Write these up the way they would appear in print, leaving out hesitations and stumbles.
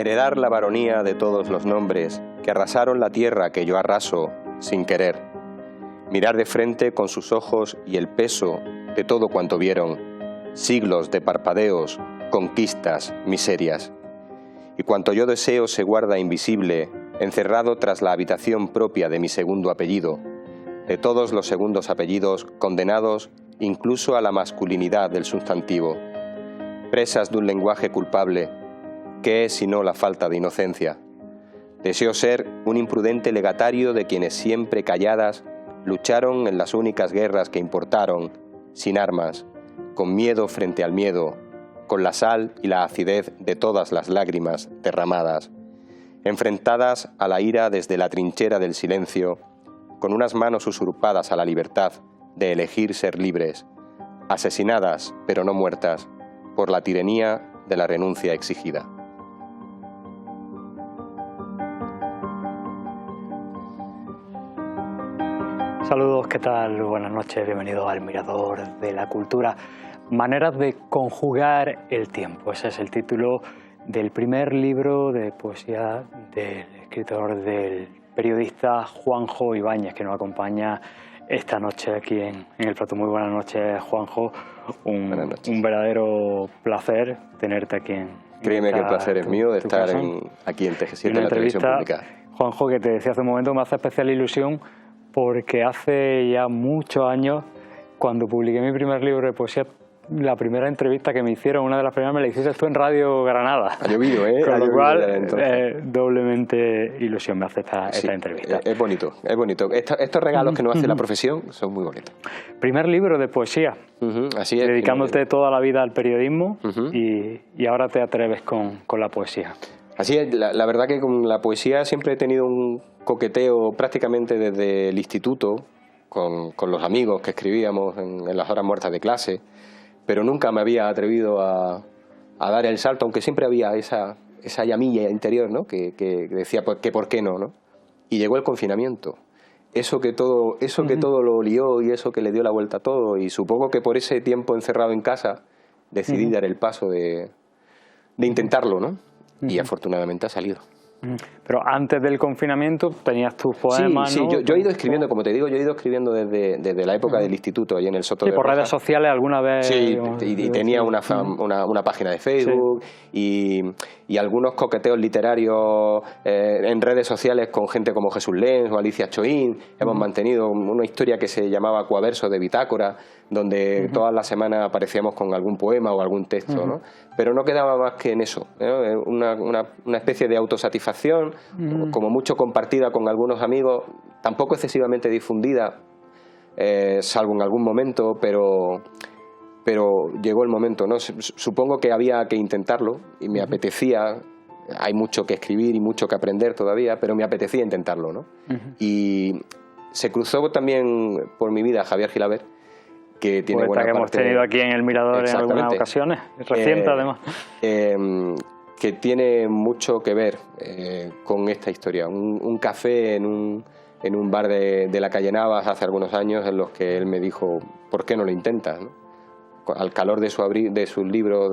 heredar la baronía de todos los nombres que arrasaron la tierra que yo arraso sin querer, mirar de frente con sus ojos y el peso de todo cuanto vieron, siglos de parpadeos, conquistas, miserias. Y cuanto yo deseo se guarda invisible, encerrado tras la habitación propia de mi segundo apellido, de todos los segundos apellidos condenados incluso a la masculinidad del sustantivo, presas de un lenguaje culpable, ¿qué es sino la falta de inocencia? Deseo ser un imprudente legatario de quienes siempre calladas lucharon en las únicas guerras que importaron, sin armas, con miedo frente al miedo, con la sal y la acidez de todas las lágrimas derramadas, enfrentadas a la ira desde la trinchera del silencio, con unas manos usurpadas a la libertad de elegir ser libres, asesinadas pero no muertas por la tiranía de la renuncia exigida. Saludos, ¿qué tal? Buenas noches, bienvenidos al Mirador de la Cultura. Maneras de conjugar el tiempo, ese es el título del primer libro de poesía del escritor, del periodista Juanjo Ibáñez, que nos acompaña esta noche aquí en el plato. Muy buenas noches, Juanjo. Un verdadero placer tenerte aquí en Créeme que el placer es mío de estar aquí en TG7, en la televisión pública. Juanjo, que te decía hace un momento, me hace especial ilusión porque hace ya muchos años, cuando publiqué mi primer libro de poesía, la primera entrevista que me hicieron, una de las primeras, me la hiciste tú en Radio Granada. Ha llovido, ¿eh? Con lo cual, doblemente ilusión me hace esta entrevista. Es bonito, es bonito. Estos regalos que nos hace la profesión son muy bonitos. Primer libro de poesía. Así es. Dedicándote toda la vida al periodismo y ahora te atreves con la poesía. Así es, la verdad que con la poesía siempre he tenido un coqueteo prácticamente desde el instituto, con los amigos que escribíamos en las horas muertas de clase, pero nunca me había atrevido a dar el salto, aunque siempre había esa llamilla interior, ¿no? que decía pues, que por qué no, ¿no? Y llegó el confinamiento, eso que todo lo lió y eso que le dio la vuelta a todo, y supongo que por ese tiempo encerrado en casa decidí dar el paso de intentarlo, ¿no? Y afortunadamente ha salido. Pero antes del confinamiento tenías tus poemas, sí, ¿no? yo he ido escribiendo, como te digo, yo he ido escribiendo desde la época del instituto, allí en el Soto de por Rojas. redes sociales alguna vez. Sí, y tenía una página de Facebook y algunos coqueteos literarios en redes sociales con gente como Jesús Lenz o Alicia Choín. Hemos mantenido una historia que se llamaba Cuaverso de Bitácora, donde todas las semanas aparecíamos con algún poema o algún texto, ¿no? Pero no quedaba más que en eso, ¿no? Una especie de autosatisfacción, como mucho compartida con algunos amigos, tampoco excesivamente difundida, salvo en algún momento, pero llegó el momento, ¿no? Supongo que había que intentarlo y me apetecía. Hay mucho que escribir y mucho que aprender todavía, pero me apetecía intentarlo, ¿no? Y se cruzó también por mi vida Javier Gilabert, que tiene buena que hemos parte tenido aquí en el Mirador en algunas ocasiones, reciente además. Que tiene mucho que ver con esta historia. Un café en un bar de la calle Navas hace algunos años, en los que él me dijo, ¿por qué no lo intentas, no? Al calor de sus libros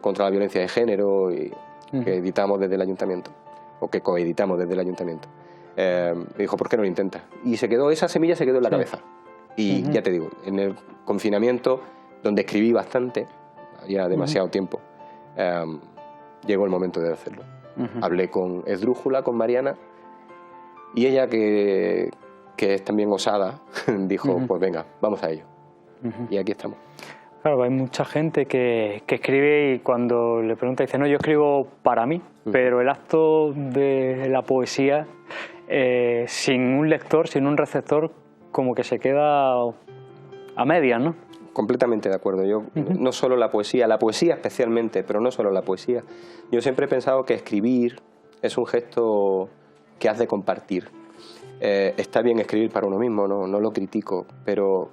contra la violencia de género, que editamos desde el ayuntamiento, o que coeditamos desde el ayuntamiento, me dijo, ¿por qué no lo intentas? Y esa semilla se quedó en la cabeza. Y ya te digo, en el confinamiento, donde escribí bastante, ya demasiado tiempo, llegó el momento de hacerlo. Hablé con Esdrújula, con Mariana, y ella, que es también osada, dijo, pues venga, vamos a ello. Y aquí estamos. Claro, hay mucha gente que escribe y cuando le pregunta dice, no, yo escribo para mí, pero el acto de la poesía, sin un lector, sin un receptor, como que se queda a medias, ¿no? Completamente de acuerdo. Yo no solo la poesía especialmente, pero no solo la poesía. Yo siempre he pensado que escribir es un gesto que has de compartir. Está bien escribir para uno mismo, no lo critico, pero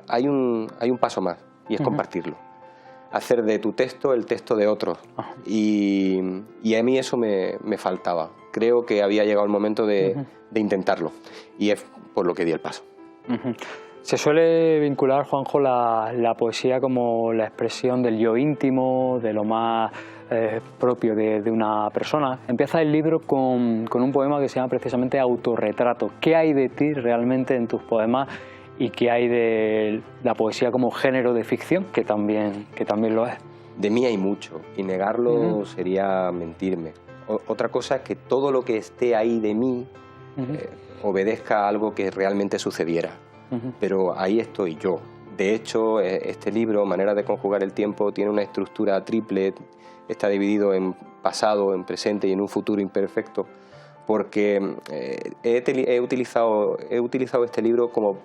hay un paso más, y es compartirlo. Hacer de tu texto el texto de otros. Y a mí eso me faltaba. Creo que había llegado el momento de intentarlo, y es por lo que di el paso. Se suele vincular, Juanjo, la poesía como la expresión del yo íntimo, de lo más propio de una persona. Empieza el libro con un poema que se llama precisamente Autorretrato. ¿Qué hay de ti realmente en tus poemas y qué hay de la poesía como género de ficción, que también lo es? De mí hay mucho, y negarlo sería mentirme. Otra cosa es que todo lo que esté ahí de mí obedezca a algo que realmente sucediera. Pero ahí estoy yo. De hecho, este libro, Maneras de conjugar el tiempo, tiene una estructura triple. Está dividido en pasado, en presente y en un futuro imperfecto, porque he utilizado este libro como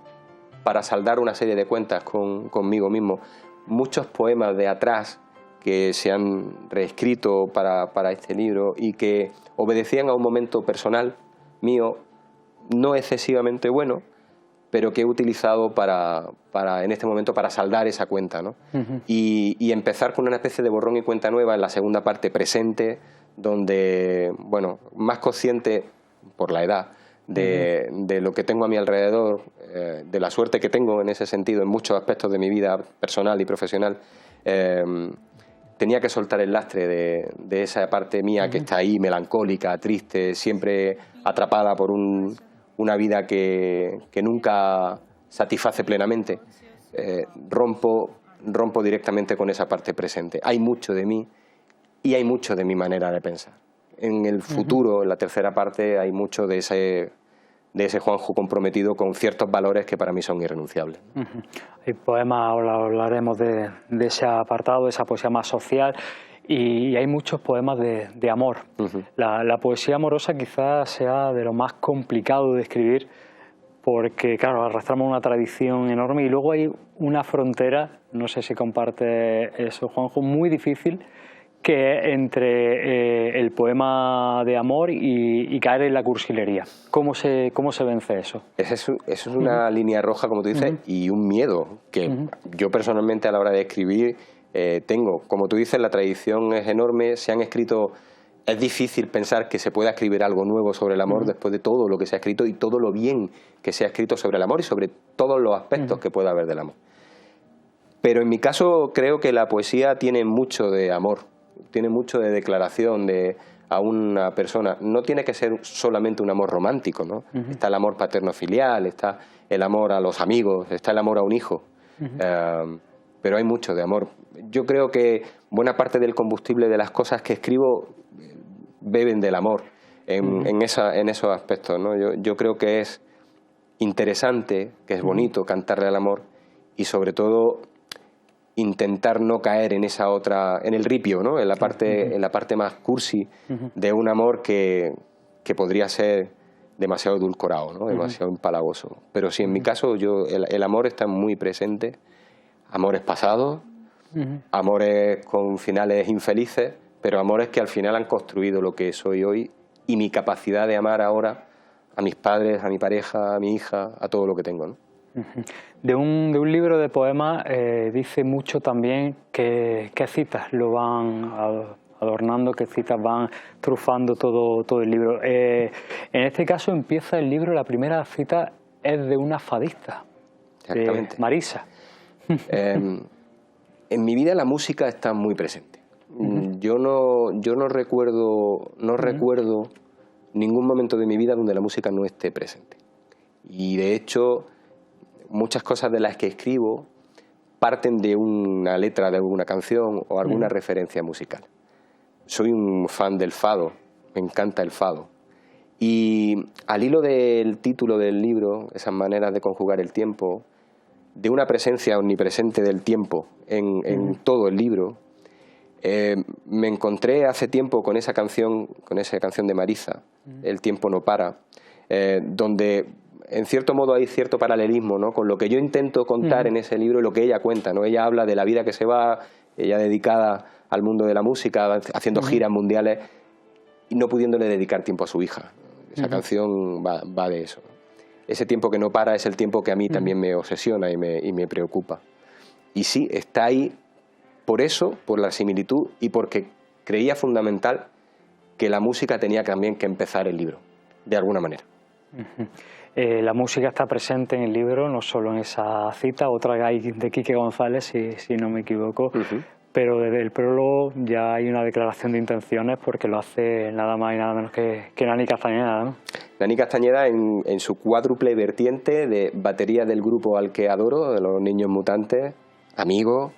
para saldar una serie de cuentas conmigo mismo. Muchos poemas de atrás que se han reescrito para este libro y que obedecían a un momento personal mío, no excesivamente bueno, pero que he utilizado en este momento para saldar esa cuenta, ¿no? Y empezar con una especie de borrón y cuenta nueva en la segunda parte presente, donde, bueno, más consciente por la edad de lo que tengo a mi alrededor, de la suerte que tengo en ese sentido en muchos aspectos de mi vida personal y profesional, tenía que soltar el lastre de esa parte mía que está ahí, melancólica, triste, siempre atrapada por una vida que nunca satisface plenamente. Rompo directamente con esa parte presente. Hay mucho de mí y hay mucho de mi manera de pensar. En el futuro, en la tercera parte, hay mucho de ese Juanjo comprometido con ciertos valores que para mí son irrenunciables. Hay poemas, ahora hablaremos de ese apartado, de esa poesía más social. Y hay muchos poemas de amor. La poesía amorosa quizás sea de lo más complicado de escribir porque, claro, arrastramos una tradición enorme y luego hay una frontera, no sé si comparte eso, Juanjo, muy difícil, que es entre el poema de amor y caer en la cursilería. ¿Cómo se vence eso? Eso es una línea roja, como tú dices, y un miedo que yo personalmente a la hora de escribir tengo. Como tú dices, la tradición es enorme, es difícil pensar que se pueda escribir algo nuevo sobre el amor después de todo lo que se ha escrito y todo lo bien que se ha escrito sobre el amor y sobre todos los aspectos que pueda haber del amor. Pero en mi caso creo que la poesía tiene mucho de amor, tiene mucho de declaración a una persona. No tiene que ser solamente un amor romántico, ¿no? Está el amor paterno-filial, está el amor a los amigos, está el amor a un hijo. Pero hay mucho de amor. Yo creo que buena parte del combustible de las cosas que escribo beben del amor en esos aspectos, ¿no? Yo creo que es interesante, que es bonito cantarle al amor y sobre todo intentar no caer en esa otra, en el ripio, ¿no? En la parte más cursi de un amor que podría ser demasiado edulcorado, ¿no? Demasiado empalagoso. Pero sí, en mi caso, el amor está muy presente. Amores pasados, amores con finales infelices, pero amores que al final han construido lo que soy hoy y mi capacidad de amar ahora a mis padres, a mi pareja, a mi hija, a todo lo que tengo, ¿no? De un libro de poemas dice mucho también que citas lo van adornando, que citas van trufando todo el libro. En este caso empieza el libro, la primera cita es de una fadista, de Marisa. En mi vida la música está muy presente. Yo no recuerdo ningún momento de mi vida donde la música no esté presente. Y de hecho, muchas cosas de las que escribo parten de una letra de alguna canción o alguna referencia musical. Soy un fan del fado, me encanta el fado. Y al hilo del título del libro, esas maneras de conjugar el tiempo, de una presencia omnipresente del tiempo en todo el libro, me encontré hace tiempo con esa canción de Marisa, El tiempo no para, donde en cierto modo hay cierto paralelismo, ¿no? Con lo que yo intento contar en ese libro y lo que ella cuenta, ¿no? Ella habla de la vida que se va, ella dedicada al mundo de la música, haciendo giras mundiales y no pudiéndole dedicar tiempo a su hija. Esa canción va de eso. Ese tiempo que no para es el tiempo que a mí también me obsesiona y me preocupa. Y sí, está ahí por eso, por la similitud y porque creía fundamental que la música tenía también que empezar el libro, de alguna manera. La música está presente en el libro, no solo en esa cita, otra que hay de Quique González, si no me equivoco, pero desde el prólogo ya hay una declaración de intenciones porque lo hace nada más y nada menos que Nani Castañeda, ¿no? Nani Castañeda en su cuádruple vertiente de batería del grupo al que adoro, de los Niños Mutantes, amigo,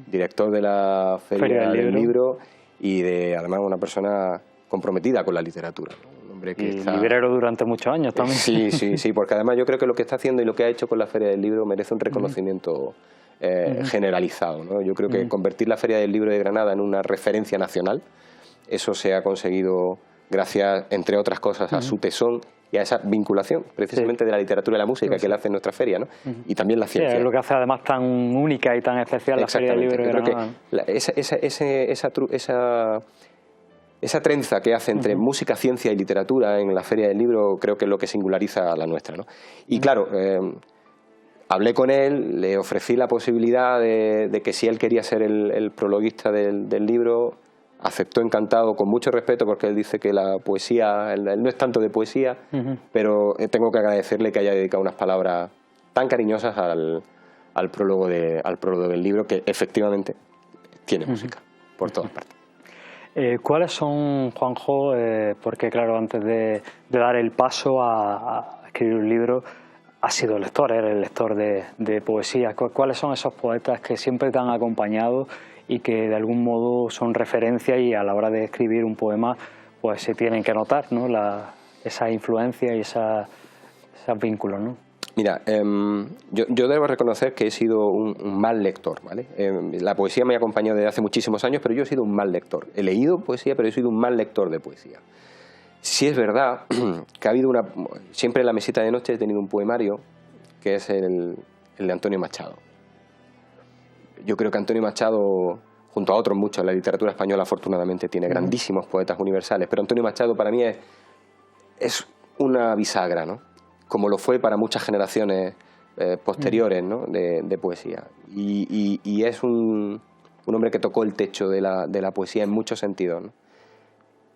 director de la Feria del Libro y además una persona comprometida con la literatura, ¿no? Un hombre que está... librero durante muchos años también. Sí, porque además yo creo que lo que está haciendo y lo que ha hecho con la Feria del Libro merece un reconocimiento generalizado, ¿no? Yo creo que convertir la Feria del Libro de Granada en una referencia nacional, eso se ha conseguido gracias, entre otras cosas, a su tesón y a esa vinculación precisamente de la literatura y la música que él hace en nuestra feria, ¿no? Y también la ciencia. Es lo que hace además tan única y tan especial la Feria del Libro de Granada. Esa trenza que hace entre música, ciencia y literatura en la Feria del Libro creo que es lo que singulariza a la nuestra, ¿no? Y claro, hablé con él, le ofrecí la posibilidad de que si él quería ser el prologuista del libro, aceptó encantado, con mucho respeto, porque él dice que la poesía, él no es tanto de poesía, pero tengo que agradecerle que haya dedicado unas palabras tan cariñosas al prólogo del libro, que efectivamente tiene música por todas partes. ¿Cuáles son, Juanjo, porque claro, antes de dar el paso a escribir un libro, has sido lector, eres el lector de poesía? ¿Cuáles son esos poetas que siempre te han acompañado y que de algún modo son referencia y a la hora de escribir un poema pues se tienen que notar, ¿no? Esa influencia y esos vínculos, ¿no? Mira, yo debo reconocer que he sido un mal lector, ¿vale? La poesía me ha acompañado desde hace muchísimos años, pero yo he sido un mal lector. He leído poesía, pero he sido un mal lector de poesía. Sí es verdad que ha habido siempre en la mesita de noche he tenido un poemario que es el de Antonio Machado. Yo creo que Antonio Machado, junto a otros muchos, la literatura española afortunadamente tiene grandísimos poetas universales, pero Antonio Machado para mí es una bisagra, ¿no? Como lo fue para muchas generaciones posteriores, ¿no? de poesía. Y es un hombre que tocó el techo de la poesía en muchos sentidos, ¿no?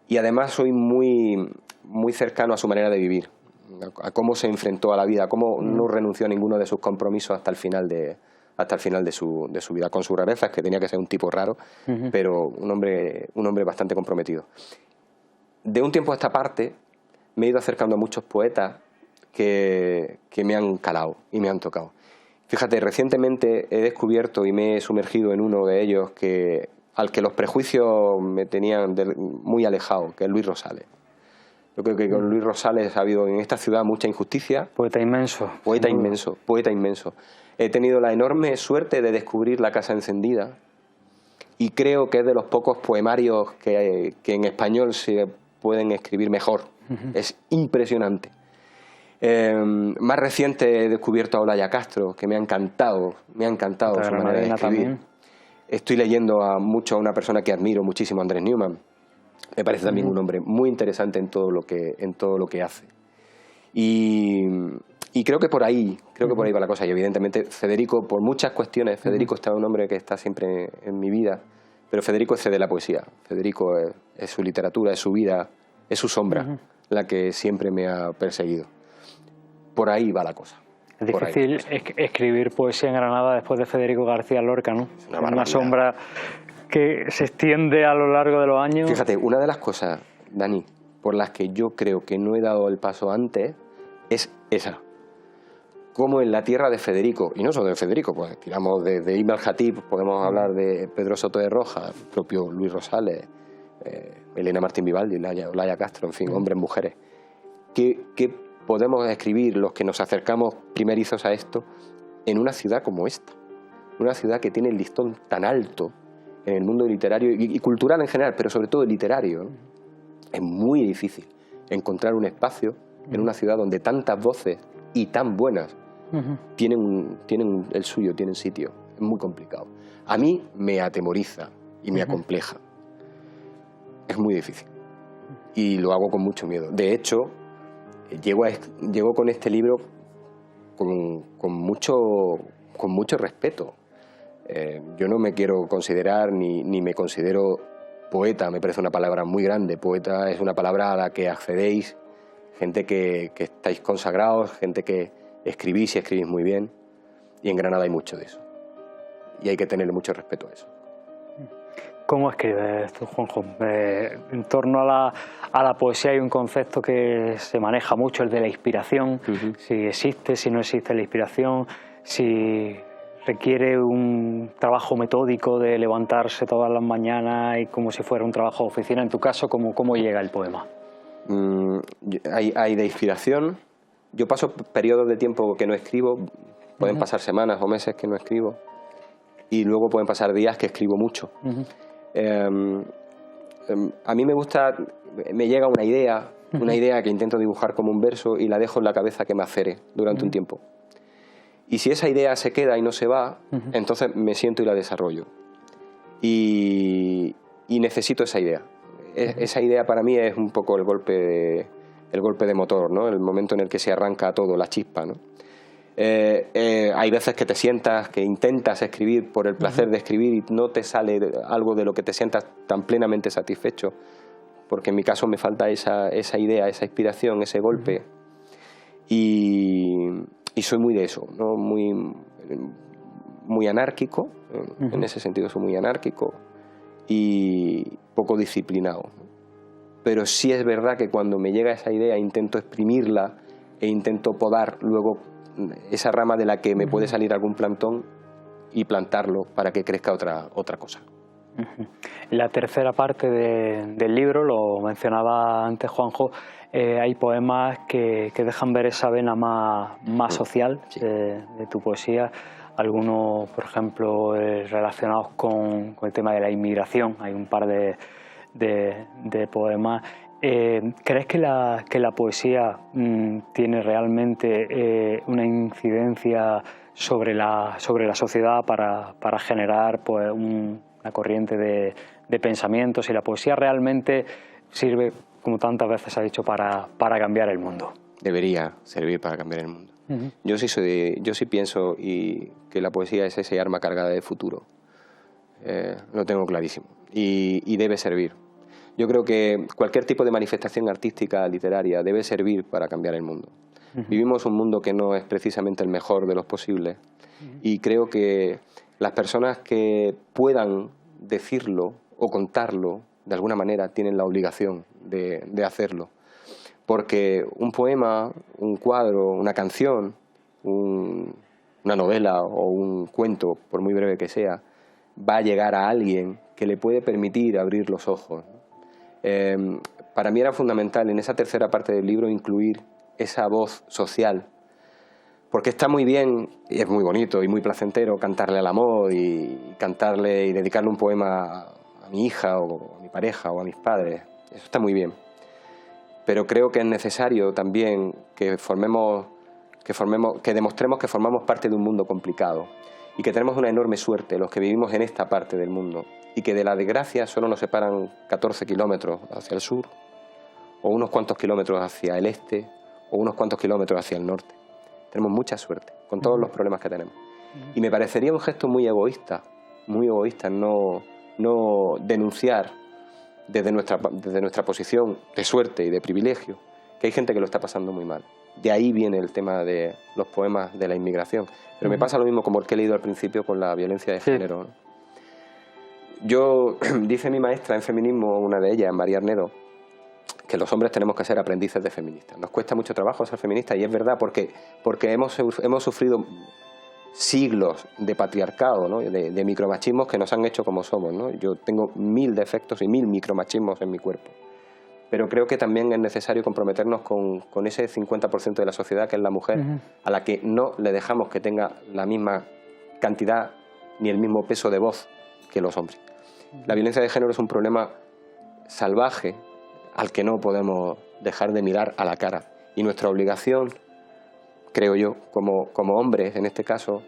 Y además soy muy cercano a su manera de vivir, a cómo se enfrentó a la vida, a cómo no renunció a ninguno de sus compromisos hasta el final de su vida, con sus rarezas, que tenía que ser un tipo raro, pero un hombre bastante comprometido. De un tiempo a esta parte me he ido acercando a muchos poetas que me han calado y me han tocado. Fíjate, recientemente he descubierto y me he sumergido en uno de ellos al que los prejuicios me tenían muy alejado, que es Luis Rosales. Yo creo que con Luis Rosales ha habido en esta ciudad mucha injusticia. Poeta inmenso. Poeta inmenso. He tenido la enorme suerte de descubrir La Casa Encendida y creo que es de los pocos poemarios que en español se pueden escribir mejor. Es impresionante. Más reciente he descubierto a Olaya Castro, que me ha encantado su manera de escribir. También. Estoy leyendo a una persona que admiro muchísimo, Andrés Newman. Me parece también un hombre muy interesante en todo lo que hace. Y creo que por ahí va la cosa. Y evidentemente Federico, por muchas cuestiones, Federico está un hombre que está siempre en mi vida, pero Federico es de la poesía. Federico es su literatura, es su vida, es su sombra, la que siempre me ha perseguido. Por ahí va la cosa. Es difícil escribir poesía en Granada después de Federico García Lorca, ¿no? Es una sombra que se extiende a lo largo de los años. Fíjate, una de las cosas, Dani, por las que yo creo que no he dado el paso antes es esa. Como en la tierra de Federico, y no solo de Federico, pues tiramos de Ibn al-Hatib, podemos hablar de Pedro Soto de Rojas, el propio Luis Rosales, Elena Martín Vivaldi, Olaya Castro, en fin, hombres, mujeres. ¿Qué podemos escribir los que nos acercamos primerizos a esto en una ciudad como esta? Una ciudad que tiene el listón tan alto en el mundo literario y cultural en general, pero sobre todo literario, ¿no? Es muy difícil encontrar un espacio en una ciudad donde tantas voces y tan buenas tienen el suyo, tienen sitio. Es muy complicado. A mí me atemoriza y me acompleja. Es muy difícil. Y lo hago con mucho miedo. De hecho, llego con este libro con mucho respeto. Yo no me quiero considerar ni me considero poeta, me parece una palabra muy grande. Poeta es una palabra a la que accedéis gente que estáis consagrados, gente que escribís y escribís muy bien, y en Granada hay mucho de eso. Y hay que tenerle mucho respeto a eso. ¿Cómo escribes tú, Juanjo? En torno a la poesía hay un concepto que se maneja mucho, el de la inspiración, si existe, si no existe la inspiración, si requiere un trabajo metódico de levantarse todas las mañanas y como si fuera un trabajo de oficina. En tu caso, ¿cómo llega el poema? Hay de inspiración. Yo paso periodos de tiempo que no escribo, pueden pasar semanas o meses que no escribo, y luego pueden pasar días que escribo mucho. A mí me llega una idea que intento dibujar como un verso y la dejo en la cabeza que me acere durante un tiempo. Y si esa idea se queda y no se va, entonces me siento y la desarrollo. Y necesito esa idea. Esa idea para mí es un poco el golpe de motor, ¿no? El momento en el que se arranca todo, la chispa, ¿no? Hay veces que te sientas, que intentas escribir por el placer de escribir y no te sale algo de lo que te sientas tan plenamente satisfecho, porque en mi caso me falta esa idea, esa inspiración, ese golpe. Y soy muy de eso, ¿no? Muy anárquico, en ese sentido soy muy anárquico y poco disciplinado. Pero sí es verdad que cuando me llega esa idea intento exprimirla e intento podar luego esa rama de la que me puede salir algún plantón y plantarlo para que crezca otra cosa. La tercera parte del libro, lo mencionaba antes Juanjo, hay poemas que dejan ver esa vena más social de tu poesía. Algunos, por ejemplo, relacionados con el tema de la inmigración. Hay un par de poemas. ¿Crees que la poesía tiene realmente una incidencia sobre la sociedad para generar pues, una corriente de pensamientos? ¿Y la poesía realmente sirve, como tantas veces ha dicho, para cambiar el mundo? Debería servir para cambiar el mundo. Yo sí pienso que la poesía es ese arma cargada de futuro. Lo tengo clarísimo. Y debe servir. Yo creo que cualquier tipo de manifestación artística, literaria, debe servir para cambiar el mundo. Vivimos un mundo que no es precisamente el mejor de los posibles y creo que las personas que puedan decirlo o contarlo, de alguna manera, tienen la obligación de hacerlo. Porque un poema, un cuadro, una canción, una novela o un cuento, por muy breve que sea, va a llegar a alguien que le puede permitir abrir los ojos. Para mí era fundamental en esa tercera parte del libro incluir esa voz social, porque está muy bien y es muy bonito y muy placentero cantarle al amor y cantarle y dedicarle un poema a mi hija o a mi pareja o a mis padres. Eso está muy bien, pero creo que es necesario también que demostremos que formamos parte de un mundo complicado y que tenemos una enorme suerte los que vivimos en esta parte del mundo y que de la desgracia solo nos separan 14 kilómetros hacia el sur o unos cuantos kilómetros hacia el este o unos cuantos kilómetros hacia el norte. Tenemos mucha suerte con todos los problemas que tenemos. Y me parecería un gesto muy egoísta no denunciar desde nuestra posición de suerte y de privilegio que hay gente que lo está pasando muy mal. De ahí viene el tema de los poemas de la inmigración. Pero me pasa lo mismo como el que he leído al principio con la violencia de género, ¿no? Dice mi maestra en feminismo, una de ellas, María Arnedo, que los hombres tenemos que ser aprendices de feministas. Nos cuesta mucho trabajo ser feministas y es verdad porque hemos sufrido siglos de patriarcado, ¿no? de micromachismos que nos han hecho como somos, ¿no? Yo tengo 1000 defectos y 1000 micromachismos en mi cuerpo. Pero creo que también es necesario comprometernos con ese 50% de la sociedad que es la mujer, a la que no le dejamos que tenga la misma cantidad ni el mismo peso de voz que los hombres. La violencia de género es un problema salvaje al que no podemos dejar de mirar a la cara. Y nuestra obligación, creo yo, como hombres en este caso,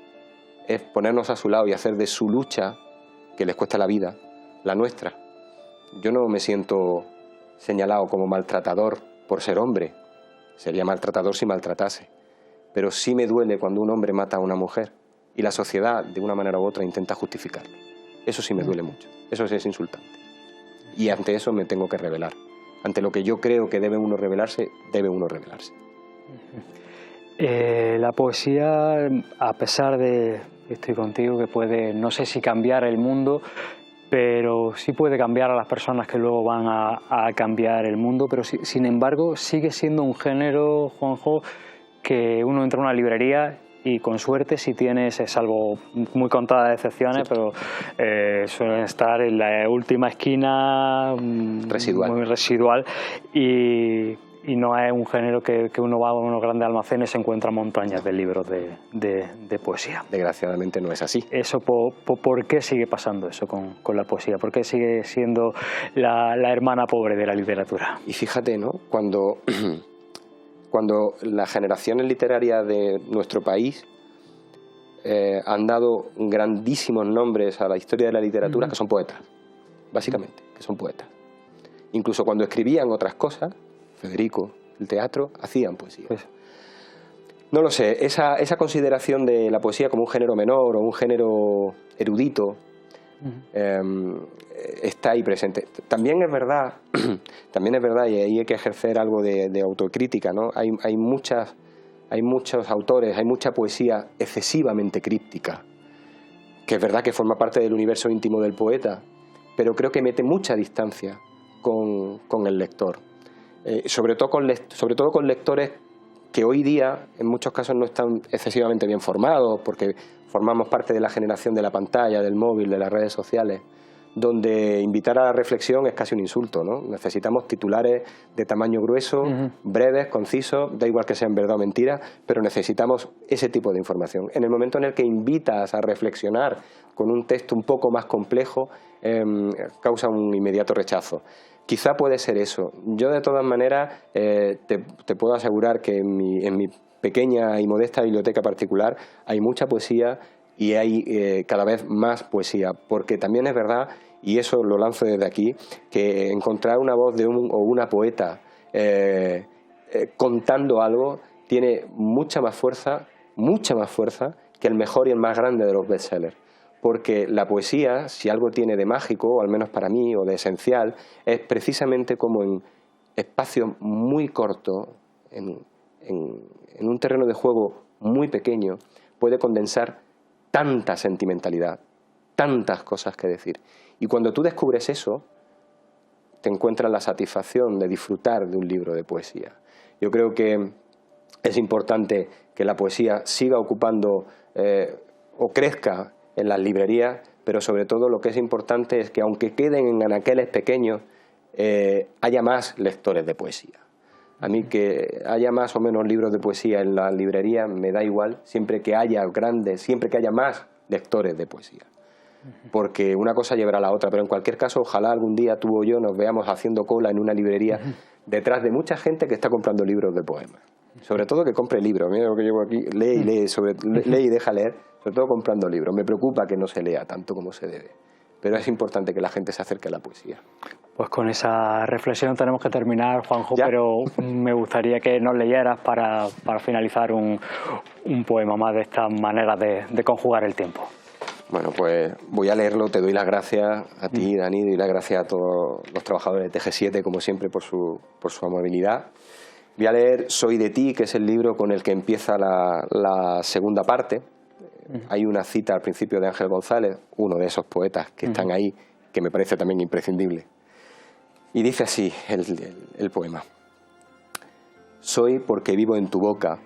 es ponernos a su lado y hacer de su lucha, que les cuesta la vida, la nuestra. Yo no me siento señalado como maltratador por ser hombre. Sería maltratador si maltratase. Pero sí me duele cuando un hombre mata a una mujer y la sociedad, de una manera u otra, intenta justificarlo. Eso sí me duele mucho. Eso sí es insultante. Y ante eso me tengo que rebelar. ante lo que yo creo que debe uno rebelarse, debe uno rebelarse. La poesía, a pesar de, estoy contigo, que puede, no sé si cambiar el mundo, pero sí puede cambiar a las personas que luego van a cambiar el mundo, pero sin embargo sigue siendo un género, Juanjo, que uno entra a una librería y con suerte, si tienes, salvo muy contadas excepciones, pero suelen estar en la última esquina, muy residual, y no es un género que uno va a unos grandes almacenes y se encuentra montañas de libros de poesía. Desgraciadamente no es así. Eso, ¿por qué sigue pasando eso con la poesía? ¿Por qué sigue siendo la hermana pobre de la literatura? Y fíjate, ¿no? Cuando las generaciones literarias de nuestro país han dado grandísimos nombres a la historia de la literatura, que son poetas, básicamente, que son poetas. Incluso cuando escribían otras cosas, Federico, el teatro, hacían poesía. Pues, no lo sé, esa consideración de la poesía como un género menor o un género erudito está ahí presente. También es verdad, y ahí hay que ejercer algo de autocrítica, ¿no? Hay muchos autores, hay mucha poesía excesivamente críptica, que es verdad que forma parte del universo íntimo del poeta, pero creo que mete mucha distancia con el lector. Sobre todo con lectores que hoy día en muchos casos no están excesivamente bien formados, porque formamos parte de la generación de la pantalla, del móvil, de las redes sociales, donde invitar a la reflexión es casi un insulto, ¿no? Necesitamos titulares de tamaño grueso, breves, concisos, da igual que sean verdad o mentira, pero necesitamos ese tipo de información. En el momento en el que invitas a reflexionar con un texto un poco más complejo, causa un inmediato rechazo. Quizá puede ser eso. Yo, de todas maneras, te puedo asegurar que en mi pequeña y modesta biblioteca particular hay mucha poesía y hay cada vez más poesía, porque también es verdad, y eso lo lanzo desde aquí, que encontrar una voz de un o una poeta contando algo tiene mucha más fuerza que el mejor y el más grande de los bestsellers. Porque la poesía, si algo tiene de mágico, o al menos para mí, o de esencial, es precisamente como en espacios muy cortos, en un terreno de juego muy pequeño, puede condensar tanta sentimentalidad, tantas cosas que decir. Y cuando tú descubres eso, te encuentras la satisfacción de disfrutar de un libro de poesía. Yo creo que es importante que la poesía siga ocupando o crezca en las librerías, pero sobre todo lo que es importante es que, aunque queden en anaqueles pequeños, haya más lectores de poesía. A mí que haya más o menos libros de poesía en la librería me da igual, siempre que haya más lectores de poesía. Porque una cosa llevará a la otra, pero en cualquier caso, ojalá algún día tú o yo nos veamos haciendo cola en una librería detrás de mucha gente que está comprando libros de poemas. Sobre todo que compre libros. Mira lo que llevo aquí, lee y deja leer, sobre todo comprando libros. Me preocupa que no se lea tanto como se debe, pero es importante que la gente se acerque a la poesía. Pues con esa reflexión tenemos que terminar, Juanjo, ¿Ya? Pero me gustaría que nos leyeras para finalizar un poema más de estas maneras de conjugar el tiempo. Bueno, pues voy a leerlo. Te doy las gracias a ti, Dani, doy las gracias a todos los trabajadores de TG7, como siempre, por su amabilidad. Voy a leer Soy de ti, que es el libro con el que empieza la segunda parte. Hay una cita al principio de Ángel González, uno de esos poetas que están ahí, que me parece también imprescindible. Y dice así el poema. Soy porque vivo en tu boca,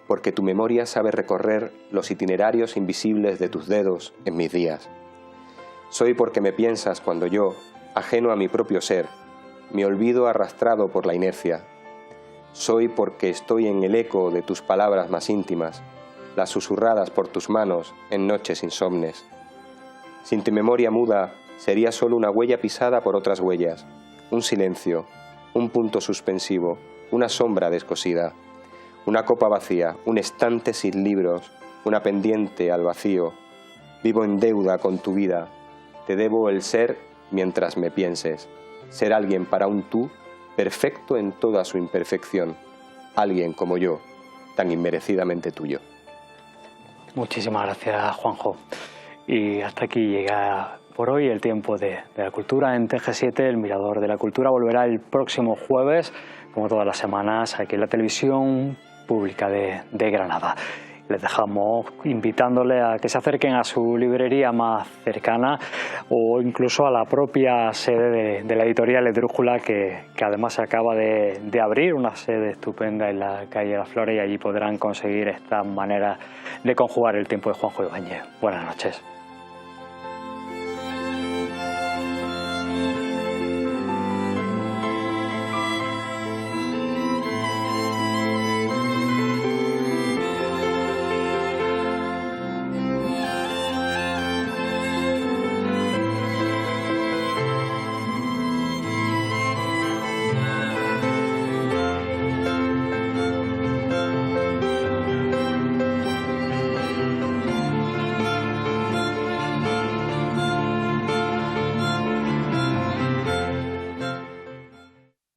porque tu memoria sabe recorrer los itinerarios invisibles de tus dedos en mis días. Soy porque me piensas cuando yo, ajeno a mi propio ser, me olvido arrastrado por la inercia. Soy porque estoy en el eco de tus palabras más íntimas, las susurradas por tus manos en noches insomnes. Sin tu memoria muda sería solo una huella pisada por otras huellas, un silencio, un punto suspensivo, una sombra descosida, una copa vacía, un estante sin libros, una pendiente al vacío. Vivo en deuda con tu vida, te debo el ser mientras me pienses, ser alguien para un tú perfecto en toda su imperfección, alguien como yo, tan inmerecidamente tuyo. Muchísimas gracias, Juanjo. Y hasta aquí llega por hoy el tiempo de la cultura en TG7. El Mirador de la Cultura volverá el próximo jueves, como todas las semanas, aquí en la televisión pública de Granada. Les dejamos invitándole a que se acerquen a su librería más cercana o incluso a la propia sede de la editorial Esdrújula, que además se acaba de abrir una sede estupenda en la calle Las Flores, y allí podrán conseguir esta manera de conjugar el tiempo de Juanjo Ibáñez. Buenas noches.